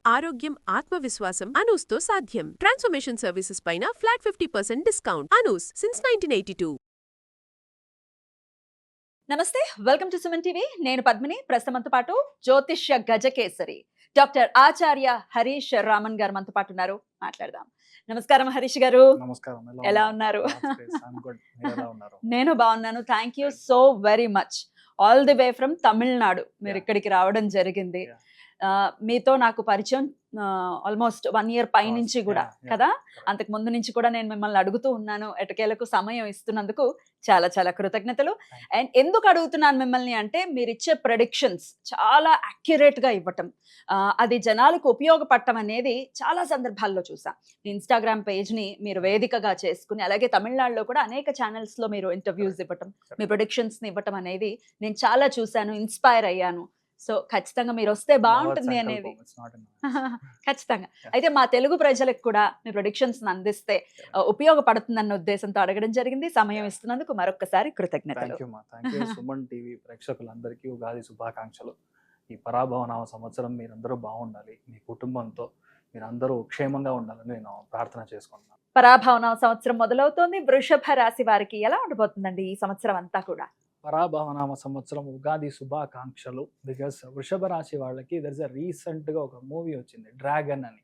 ఆరోగ్యం, ఆత్మవిశ్వాసం అనూస్తో సాధ్యం. ట్రాన్స్ఫర్మేషన్ సర్వీసెస్ పైన ఫ్లాట్ 50% డిస్కౌంట్. అనూస్ సిన్స్ 1982. నమస్తే, వెల్కమ్ టు సుమన్ టీవీ. నేను పద్మిని. ప్రస్తుతంతో పాటు జ్యోతిష్య గజకేసరి డాక్టర్ ఆచార్య హరీష్ రామన్ గారు మనతో పాటు ఉన్నారు. మాట్లాడదాం. నమస్కారం హరీష్ గారు. నమస్కారం. ఎలా ఉన్నారు? నేను బాగున్నాను. Thank you so very much. All the way from Tamil Nadu మీరు ఇక్కడికి రావడం జరిగింది. మీతో నాకు పరిచయం ఆల్మోస్ట్ 1 year పైనుంచి కూడా కదా. అంతకు ముందు నుంచి కూడా నేను మిమ్మల్ని అడుగుతూ ఉన్నాను. ఎటకేలకు సమయం ఇస్తున్నందుకు చాలా చాలా కృతజ్ఞతలు. అండ్ ఎందుకు అడుగుతున్నాను మిమ్మల్ని అంటే, మీరు ఇచ్చే ప్రెడిక్షన్స్ చాలా అక్యురేట్ గా ఇవ్వటం, అది జనాలకు ఉపయోగపడటం అనేది చాలా సందర్భాల్లో చూసా. ఇన్స్టాగ్రామ్ పేజ్ ని మీరు వేదికగా చేసుకుని, అలాగే తమిళనాడులో కూడా అనేక ఛానల్స్ లో మీరు ఇంటర్వ్యూస్ ఇవ్వటం, మీ ప్రొడిక్షన్స్ ని ఇవ్వటం అనేది నేను చాలా చూశాను, ఇన్స్పైర్ అయ్యాను. సో ఖచ్చితంగా మీరు వస్తే బాగుంటుంది అనేది ఖచ్చితంగా. అయితే మా తెలుగు ప్రజలకు కూడా మీ ప్రొడిక్షన్స్ అందిస్తే ఉపయోగపడుతుందన్న ఉద్దేశంతో అడగడం జరిగింది. సమయం ఇస్తున్నందుకు మరొకసారి కృతజ్ఞతలు. సుమన్ టీవీ ప్రేక్షకులందరికీ ఉగాది శుభాకాంక్షలు. ఈ పరాభవనామ సంవత్సరం మీరందరూ బాగుండాలి, మీ కుటుంబంతో మీరందరూ క్షేమంగా ఉండాలని నేను ప్రార్థన చేసుకుంటున్నాను. పరాభవనామ సంవత్సరం మొదలవుతోంది. వృషభ రాశి వారికి ఎలా ఉండబోతుందండి ఈ సంవత్సరం అంతా కూడా? పరాభవనామ సంవత్సరం ఉగాది శుభాకాంక్షలు. బికాస్ వృషభ రాశి వాళ్ళకి రీసెంట్ గా ఒక మూవీ వచ్చింది, డ్రాగన్ అని.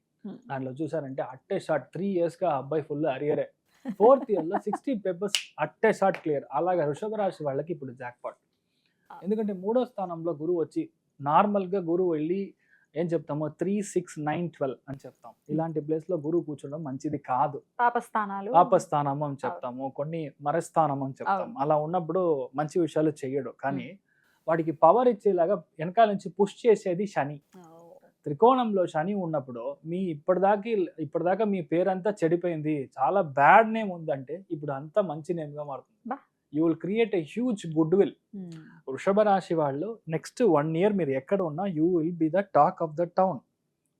దాంట్లో చూసారంటే అట్టే షాట్ 3 years గా అబ్బాయి ఫుల్ అరియరే, 4th year లో 60 papers అట్టే షాట్ క్లియర్. అలాగా వృషభ రాశి వాళ్ళకి ఇప్పుడు జాక్పాట్. ఎందుకంటే 3వ స్థానంలో గురువు వచ్చి, నార్మల్ గా గురువు వెళ్ళి ఏం చెప్తాము, 3, 6, 9, 12 అని చెప్తాం. ఇలాంటి ప్లేస్ లో గురువు కూర్చోవడం మంచిది కాదు. పాపస్థానం అని చెప్తాము, కొన్ని మరస్థానం అని చెప్తాం. అలా ఉన్నప్పుడు మంచి విషయాలు చెయ్యడు. కానీ వాడికి పవర్ ఇచ్చేలాగా వెనకాల నుంచి పుష్ చేసేది శని. త్రికోణంలో శని ఉన్నప్పుడు మీ ఇప్పటిదాకా మీ పేరంతా చెడిపోయింది, చాలా బ్యాడ్ నేమ్ ఉందంటే ఇప్పుడు అంతా మంచి నేమ్ గా మారుతుంది. You will create a huge good will. వృషభ రాశి వాళ్ళు నెక్స్ట్ 1 year మీరు ఎక్కడ ఉన్నా you will be the talk of the town.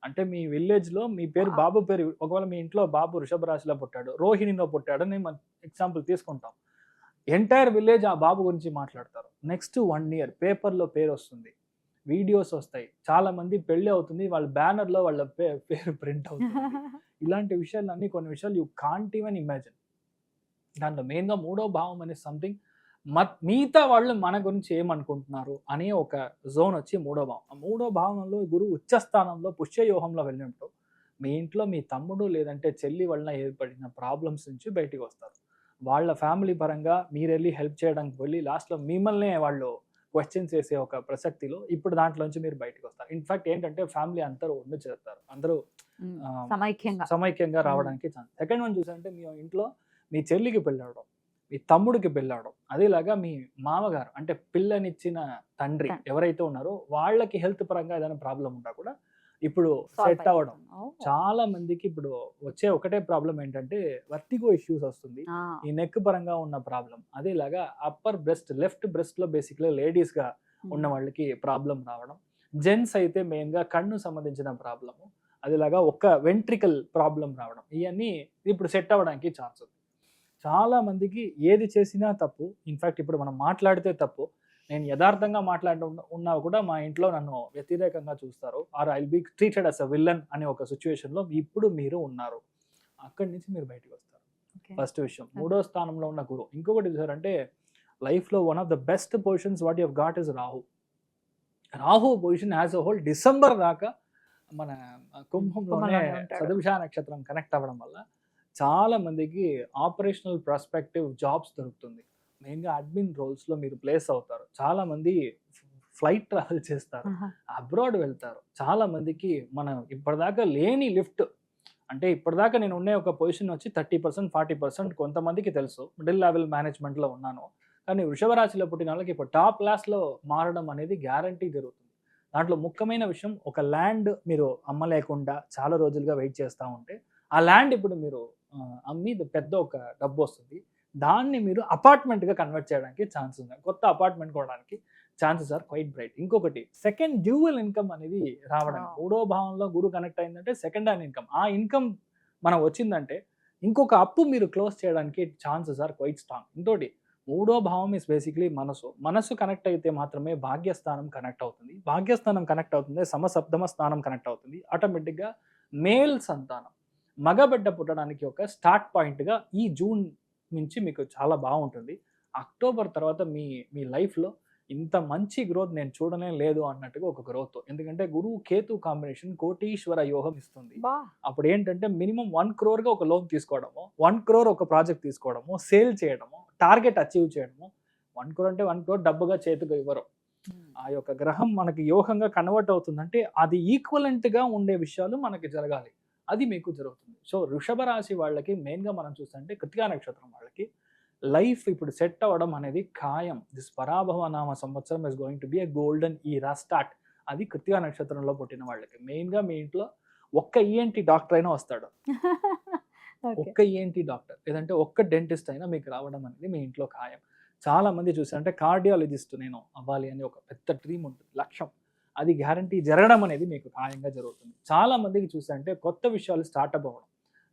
అంటే మీ విలేజ్ లో మీ పేరు, బాబు పేరు, ఒకవేళ మీ ఇంట్లో బాబు వృషభ రాశిలో పుట్టాడు, రోహిణిలో పుట్టాడు అని మనం ఎగ్జాంపుల్ తీసుకుంటాం. ఎంటైర్ విలేజ్ ఆ బాబు గురించి మాట్లాడతారు. నెక్స్ట్ 1 year పేపర్లో పేరు వస్తుంది, వీడియోస్ వస్తాయి, చాలా మంది పెళ్లి అవుతుంది, వాళ్ళ బ్యానర్ లో వాళ్ళ పేరు ప్రింట్ అవుతుంది. ఇలాంటి విషయాలన్నీ కొన్ని విషయాలు యూ కాంట్ ఈవెన్ ఇమాజిన్. దాంట్లో మెయిన్గా 3వ భావం అనే సంథింగ్, మిగతా వాళ్ళు మన గురించి ఏమనుకుంటున్నారు అనే ఒక జోన్ వచ్చి 3వ భావం. ఆ 3వ భావంలో గురువు ఉచ్చస్థానంలో పుష్యయోహంలో వెళ్ళినప్పుడు మీ ఇంట్లో మీ తమ్ముడు లేదంటే చెల్లి వలన ఏర్పడిన ప్రాబ్లమ్స్ నుంచి బయటికి వస్తారు. వాళ్ళ ఫ్యామిలీ పరంగా మీరు వెళ్ళి హెల్ప్ చేయడానికి వెళ్ళి లాస్ట్లో మిమ్మల్ని వాళ్ళు క్వశ్చన్స్ చేసే ఒక ప్రసక్తిలో ఇప్పుడు దాంట్లోంచి మీరు బయటకు వస్తారు. ఇన్ఫాక్ట్ ఏంటంటే ఫ్యామిలీ అందరూ ఉండి చేస్తారు, అందరూ సమైక్యంగా రావడానికి ఛాన్స్. సెకండ్ వన్ చూసారంటే, మీ ఇంట్లో మీ చెల్లికి పెళ్ళావడం, మీ తమ్ముడికి పెళ్ళావడం, అదేలాగా మీ మామగారు అంటే పిల్లనిచ్చిన తండ్రి ఎవరైతే ఉన్నారో వాళ్ళకి హెల్త్ పరంగా ఏదైనా ప్రాబ్లం ఉన్నా కూడా ఇప్పుడు సెట్ అవ్వడం. చాలా మందికి ఇప్పుడు వచ్చే ఒకటే ప్రాబ్లం ఏంటంటే వర్టిగో ఇష్యూస్ వస్తుంది, ఈ నెక్ పరంగా ఉన్న ప్రాబ్లం. అదేలాగా అప్పర్ బ్రెస్ట్, లెఫ్ట్ బ్రెస్ట్ లో బేసిక్లీ లేడీస్ గా ఉన్న వాళ్ళకి ప్రాబ్లం రావడం. జెంట్స్ అయితే మెయిన్ గా కన్ను సంబంధించిన ప్రాబ్లము, అదేలాగా ఒక వెంట్రికల్ ప్రాబ్లం రావడం. ఇవన్నీ ఇప్పుడు సెట్ అవ్వడానికి ఛాన్స్ ఉంది. చాలా మందికి ఏది చేసినా తప్పు. ఇన్ఫాక్ట్ ఇప్పుడు మనం మాట్లాడితే తప్పు, నేను యథార్థంగా ఉన్నా కూడా మా ఇంట్లో నన్ను వ్యతిరేకంగా చూస్తారు, or I will be treated as a villain అనే ఒక సిచ్యువేషన్లో ఇప్పుడు మీరు ఉన్నారు. అక్కడి నుంచి మీరు బయటకు వస్తారు. ఫస్ట్ విషయం. 3వ స్థానంలో ఉన్న గురువు. ఇంకొకటి చూసారంటే, లైఫ్లో one of the best positions what you have got is Rahu. Rahu position as a whole December దాకా మన కుంభంలోనే సదృశ నక్షత్రం కనెక్ట్ అవ్వడం వల్ల చాలా మందికి ఆపరేషనల్ పర్స్పెక్టివ్ జాబ్స్ దొరుకుతుంది. మెయిన్గా అడ్మిన్ రోల్స్లో మీరు ప్లేస్ అవుతారు. చాలా మంది ఫ్లైట్ ట్రావెల్ చేస్తారు, అబ్రాడ్ వెళ్తారు. చాలా మందికి మనం ఇప్పటిదాకా లేని లిఫ్ట్, అంటే ఇప్పటిదాకా నేను ఉండే ఒక పొజిషన్ వచ్చి 30%, 40% కొంతమందికి తెలుసు, మిడిల్ లెవెల్ మేనేజ్మెంట్లో ఉన్నాను. కానీ వృషభ రాశిలో పుట్టిన వాళ్ళకి ఇప్పుడు టాప్ క్లాస్లో మారడం అనేది గ్యారంటీ జరుగుతుంది. దాంట్లో ముఖ్యమైన విషయం, ఒక ల్యాండ్ మీరు అమ్మలేకుండా చాలా రోజులుగా వెయిట్ చేస్తూ ఉంటే ఆ ల్యాండ్ ఇప్పుడు మీరు అమ్మి పెద్ద ఒక డబ్బు వస్తుంది, దాన్ని మీరు అపార్ట్మెంట్గా కన్వర్ట్ చేయడానికి ఛాన్స్ ఉంది. కొత్త అపార్ట్మెంట్ కొనడానికి ఛాన్సెస్ ఆర్ క్వైట్ బ్రైట్. ఇంకొకటి, సెకండ్ డ్యూయల్ ఇన్కమ్ అనేది రావడం. 3వ భావంలో గురువు కనెక్ట్ అయిందంటే సెకండ్ హ్యాండ్ ఇన్కమ్. ఆ ఇన్కమ్ మనం వచ్చిందంటే ఇంకొక అప్పు మీరు క్లోజ్ చేయడానికి ఛాన్సెస్ ఆర్ క్వైట్ స్ట్రాంగ్. ఇంకోటి, మూడో భావం ఇస్ బేసిక్లీ మనసు కనెక్ట్ అయితే మాత్రమే భాగ్యస్థానం కనెక్ట్ అవుతుంది. భాగ్యస్థానం కనెక్ట్ అవుతుంది, సమసప్తమ స్థానం కనెక్ట్ అవుతుంది. ఆటోమేటిక్గా మేల్ సంతానం, మగబిడ్డ పుట్టడానికి ఒక స్టార్ట్ పాయింట్గా ఈ జూన్ నుంచి మీకు చాలా బాగుంటుంది. అక్టోబర్ తర్వాత మీ మీ లైఫ్లో ఇంత మంచి గ్రోత్ నేను చూడనే లేదు అన్నట్టుగా ఒక గ్రోత్. ఎందుకంటే గురువు కేతు కాంబినేషన్ కోటీశ్వర యోగం ఇస్తుంది. అప్పుడు ఏంటంటే మినిమం 1 crore ఒక లోన్ తీసుకోవడము, 1 crore ఒక ప్రాజెక్ట్ తీసుకోవడము, సేల్ చేయడము, టార్గెట్ అచీవ్ చేయడము. 1 crore అంటే 1 crore డబ్బుగా చేతికి ఇవ్వరు. ఆ యొక్క గ్రహం మనకి యోగంగా కన్వర్ట్ అవుతుందంటే అది ఈక్వలెంట్గా ఉండే విషయాలు మనకి జరగాలి, అది మీకు జరుగుతుంది. సో వృషభ రాశి వాళ్ళకి మెయిన్గా మనం చూస్తుంటే కృతికా నక్షత్రం వాళ్ళకి లైఫ్ ఇప్పుడు సెట్ అవ్వడం అనేది ఖాయం. దిస్ పరాభవ నామ సంవత్సరం is going to be a golden era start. అది కృతికా నక్షత్రంలో పుట్టిన వాళ్ళకి. మెయిన్గా మీ ఇంట్లో ఒక్క ఈఎన్టీ డాక్టర్ అయినా వస్తాడు, ఒక్క ఈఎన్టీ డాక్టర్ లేదంటే ఒక్క డెంటిస్ట్ అయినా మీకు రావడం అనేది మీ ఇంట్లో ఖాయం. చాలా మంది చూసారంటే కార్డియాలజిస్ట్ నేను అవ్వాలి అని ఒక పెద్ద డ్రీమ్ ఉంటుంది, లక్ష్యం. అది గ్యారంటీ జరగడం అనేది మీకు ఖాయంగా జరుగుతుంది. చాలా మందికి చూసారంటే కొత్త విషయాలు స్టార్ట్అప్ అవ్వడం,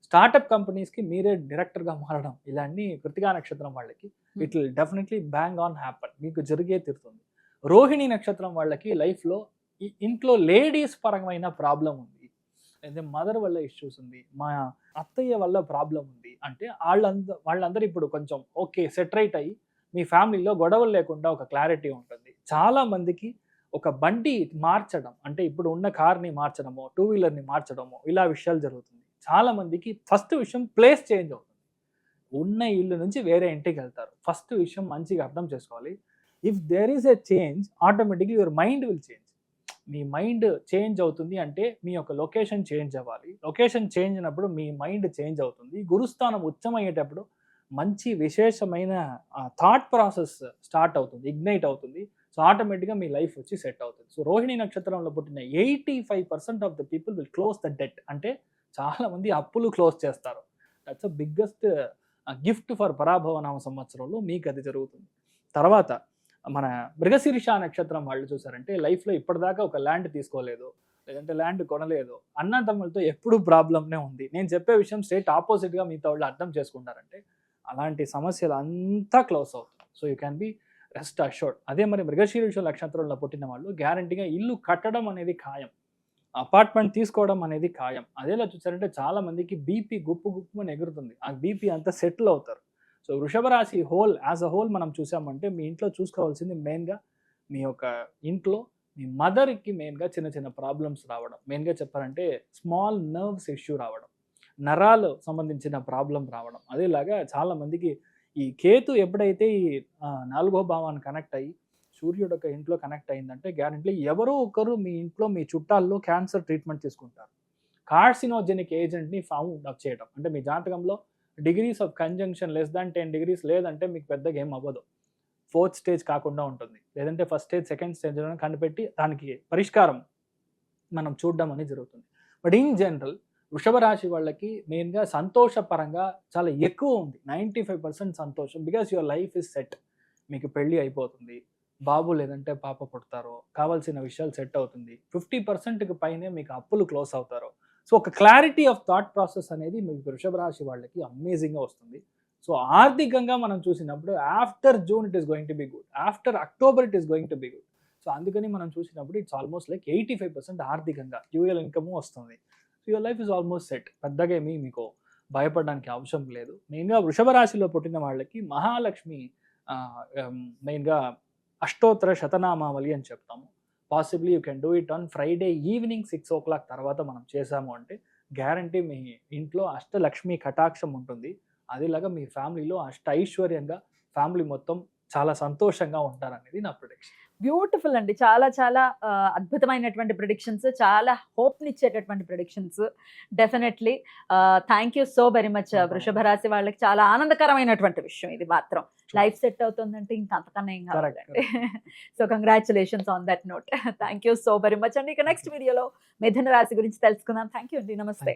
స్టార్టప్ కంపెనీస్కి మీరే డైరెక్టర్గా మారడం, ఇలాంటి కృతికా నక్షత్రం వాళ్ళకి it will definitely bang on happen, మీకు జరిగే తీరుతుంది. రోహిణి నక్షత్రం వాళ్ళకి లైఫ్లో ఇంట్లో లేడీస్ పరమైన ప్రాబ్లం ఉంది, అయితే మదర్ వల్ల ఇష్యూస్ ఉంది, మా అత్తయ్య వల్ల ప్రాబ్లం ఉంది అంటే వాళ్ళందరూ ఇప్పుడు కొంచెం ఓకే సెటరైట్ అయ్యి మీ ఫ్యామిలీలో గొడవలు లేకుండా ఒక క్లారిటీ ఉంటుంది. చాలా మందికి ఒక బండి మార్చడం అంటే ఇప్పుడు ఉన్న కార్ని మార్చడమో, 2-wheelerని మార్చడమో, ఇలా విషయాలు జరుగుతుంది. చాలా మందికి ఫస్ట్ విషయం ప్లేస్ చేంజ్ అవుతుంది, ఉన్న ఇల్లు నుంచి వేరే ఇంటికి వెళ్తారు. ఫస్ట్ విషయం మంచిగా అర్థం చేసుకోవాలి. If there is a change automatically your mind will change. మీ మైండ్ చేంజ్ అవుతుంది అంటే మీ యొక్క లొకేషన్ చేంజ్ అవ్వాలి. లొకేషన్ చేంజ్ అయినప్పుడు మీ మైండ్ చేంజ్ అవుతుంది. గురుస్థానం ఉచ్చమయ్యేటప్పుడు మంచి విశేషమైన థాట్ ప్రాసెస్ స్టార్ట్ అవుతుంది, ఇగ్నైట్ అవుతుంది. సో ఆటోమేటిక్గా మీ లైఫ్ వచ్చి సెట్ అవుతుంది. సో రోహిణి నక్షత్రంలో పుట్టిన 85% of the people will close the debt. అంటే చాలా మంది అప్పులు క్లోజ్ చేస్తారు. That's a biggest gift for Parabhava నామ సంవత్సరంలో మీకు అది జరుగుతుంది. తర్వాత మన మృగశీర్ష నక్షత్రం వాళ్ళు చూసారంటే లైఫ్లో ఇప్పటిదాకా ఒక ల్యాండ్ తీసుకోలేదు, లేదంటే ల్యాండ్ కొనలేదు, అన్నదమ్ములతో ఎప్పుడు ప్రాబ్లంనే ఉంది. నేను చెప్పే విషయం స్ట్రేట్ ఆపోజిట్గా మీతో వాళ్ళు అర్థం చేసుకుంటారంటే అలాంటి సమస్యలు అంతా క్లోజ్ అవుతుంది. So you can be rest assured. అదే మరి మృగశీర్ష నక్షత్రంలో పుట్టిన వాళ్ళు గ్యారంటీగా ఇల్లు కట్టడం అనేది ఖాయం, అపార్ట్మెంట్ తీసుకోవడం అనేది ఖాయం. అదేలా చూసారంటే చాలా మందికి బీపీ గుప్పు అని ఎగురుతుంది, ఆ బీపీ అంతా సెటిల్ అవుతారు. సో వృషభ రాశి యాజ్ అ హోల్ మనం చూసామంటే మీ ఇంట్లో చూసుకోవాల్సింది మెయిన్గా మీ యొక్క ఇంట్లో మీ మదర్కి మెయిన్గా చిన్న చిన్న ప్రాబ్లమ్స్ రావడం, మెయిన్గా చెప్పాలంటే స్మాల్ నర్వ్స్ ఇష్యూ రావడం, నరాలు సంబంధించిన ప్రాబ్లం రావడం. అదేలాగా చాలా మందికి ఈ కేతు ఎప్పుడైతే ఈ 4వ భావాన్ని కనెక్ట్ అయ్యి సూర్యుడు యొక్క ఇంట్లో కనెక్ట్ అయిందంటే గ్యారెంటీ ఎవరో ఒకరు మీ ఇంట్లో మీ చుట్టాల్లో క్యాన్సర్ ట్రీట్మెంట్ తీసుకుంటారు. కార్సినోజెనిక్ ఏజెంట్ని ఫౌండ్ చేయడం అంటే మీ జాతకంలో degrees of conjunction less than 10 degrees లేదంటే మీకు పెద్దగా ఏం అవ్వదు, 4th stage కాకుండా ఉంటుంది, లేదంటే 1st stage 2nd stage కనిపెట్టి దానికి పరిష్కారం మనం చూడడం అనేది జరుగుతుంది. బట్ ఇన్ జనరల్ వృషభ రాశి వాళ్ళకి మెయిన్గా సంతోషపరంగా చాలా ఎక్కువ ఉంది, 95% సంతోషం. Because your life is set. మీకు పెళ్ళి అయిపోతుంది, బాబు లేదంటే పాప పుడతారు, కావాల్సిన విషయాలు సెట్ అవుతుంది, 50%కి పైనే మీకు అప్పులు క్లోజ్ అవుతారు. సో ఒక క్లారిటీ ఆఫ్ థాట్ ప్రాసెస్ అనేది మీకు వృషభ రాశి వాళ్ళకి అమేజింగ్గా వస్తుంది. సో ఆర్థికంగా మనం చూసినప్పుడు after June it is going to be good, after October it is going to be good. So అందుకని మనం చూసినప్పుడు ఇట్స్ ఆల్మోస్ట్ లైక్ 85% ఆర్థికంగా డ్యూయల్ ఇన్కమ్ వస్తుంది. So your life is almost set. పెద్దగా ఏమీ మీకు భయపడడానికి అవసరం లేదు. మెయిన్గా వృషభ రాశిలో పుట్టిన వాళ్ళకి మహాలక్ష్మి మెయిన్గా అష్టోత్తర శతనామావళి అని చెప్తాము. Possibly you can do it on Friday evening 6 o'clock తర్వాత మనం చేసాము అంటే గ్యారంటీ మీ ఇంట్లో అష్టలక్ష్మి కటాక్షం ఉంటుంది. అదేలాగా మీ ఫ్యామిలీలో ఐశ్వర్యంగా ఫ్యామిలీ మొత్తం చాలా సంతోషంగా ఉంటారనేది నా ప్రిడిక్షన్. బ్యూటిఫుల్ అండి, చాలా చాలా అద్భుతమైనటువంటి ప్రిడిక్షన్స్, చాలా హోప్నిచ్చేటటువంటి predictions. Definitely thank you so very much. వృషభ రాశి వాళ్ళకి చాలా ఆనందకరమైనటువంటి విషయం ఇది మాత్రం. లైఫ్ సెట్ అవుతుందంటే ఇంకా అంతకన్నా ఏం కావాలండి. So congratulations on that note. Thank you so very much అండి. ఇక నెక్స్ట్ వీడియోలో మిథున రాశి గురించి తెలుసుకుందాం. థ్యాంక్ యూ అండి, నమస్తే.